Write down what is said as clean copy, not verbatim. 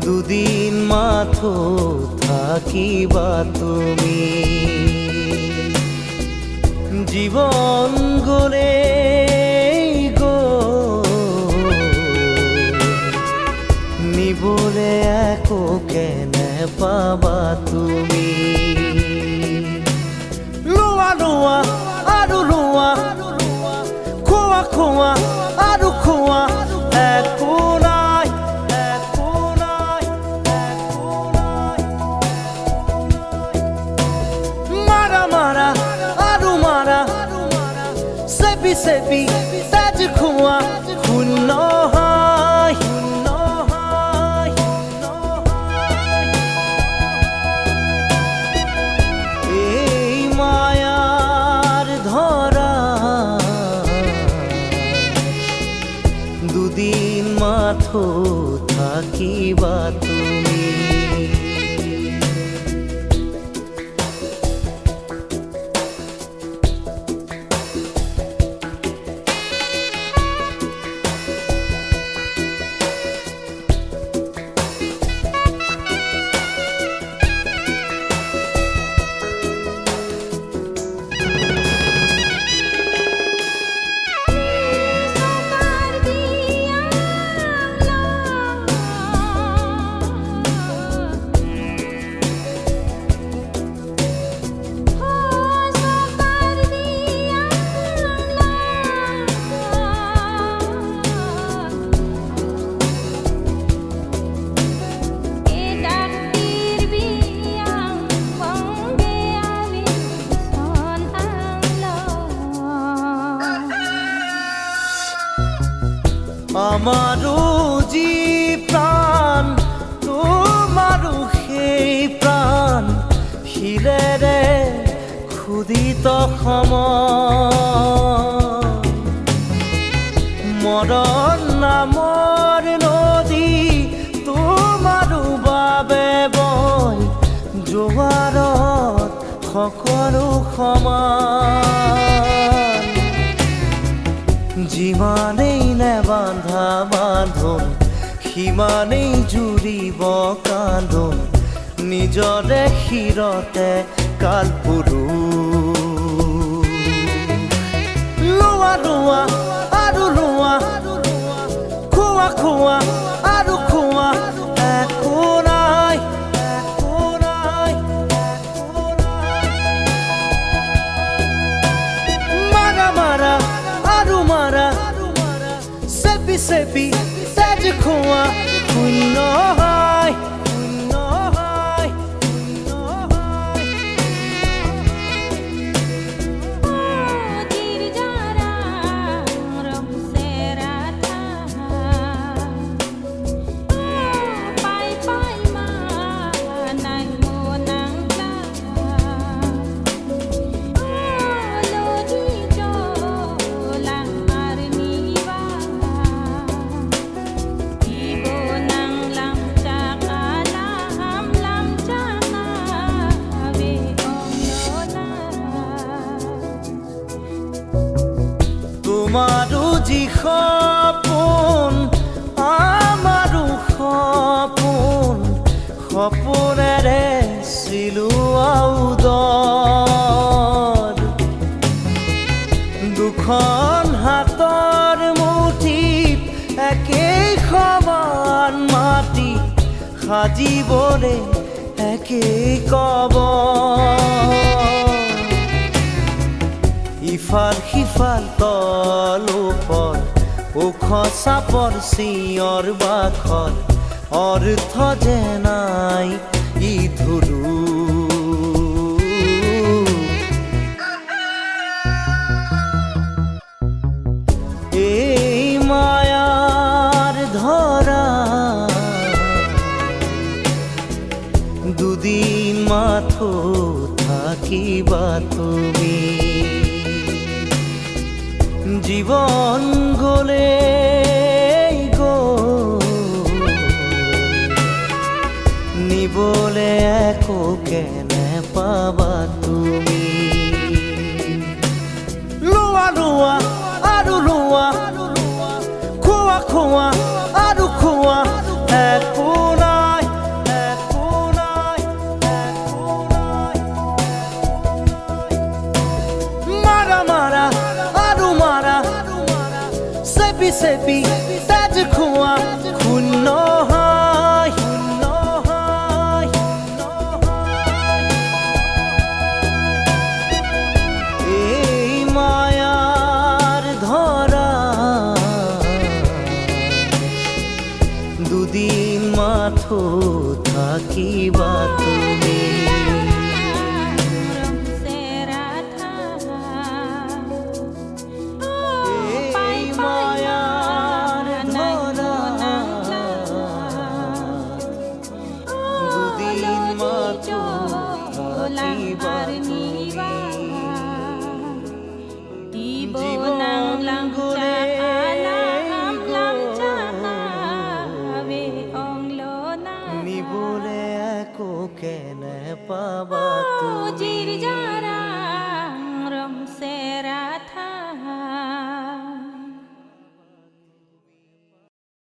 দুদিন মাথো থাকিবা তুমি জীবন গলে গো নিবলে একো কেনে পাবা তুমি লোয়া লোয়া আৰু লোয়া খোৱা খোৱা আৰু খোৱা একো নাই সেপি তাজ খোৱা শূন্য হয় এই মায়ার ধরা দুদিন মাথো থাকিবা তুমি আমারো জি প্রাণ তোমারো সেই প্রাণ শিলেৰে ক্ষুদিত মৰণ নামৰ নদী তোমাৰো বাবে বয় জোৱাৰত সকলো সমান যিমানেই নেবান্ধা বান্ধোন সিমানেই জুৰিব কান্ধোন নিজৰে শিৰতে কালপুৰু লোৱা লোৱা আৰু লোৱা খোৱা খোৱা আৰু খোৱা একো নাই মাৰা মাৰা আৰু মাৰা সেপি তাজ খোৱা শূন্য হয় তোমাৰো যি সপোন আমাৰো সপোন সপোনেৰে চিলোৱা উদৰ দুখন হাতৰ মুঠিত একেই সমান মাটি সাজিবলে একেই কব ইফাল সিফাল তল ওপৰ ওখ চাপৰ চিঞৰ বাখৰ অৰ্থ যে নাই ই ধুৰু এই মায়াৰ ধৰা দুদিন মাথো থাকিবা তুমি জীবন গলে নিবলে একো কেনে পাবা তুমি লোৱা লোৱা আৰু লোৱা খোৱা খোৱা আৰু খোৱা একো নাই একো নাই একো নাই মাৰা মাৰা আৰু মাৰা চেপি চেপি তেজ খোৱা শূন্য দুদিন মাথো থাকিবা তুমি এই মায়ার ধরা দুদিন মাথো থাকিবা নিবলে একো কেনে পাবা তুমি জির জারা রম সে রাধা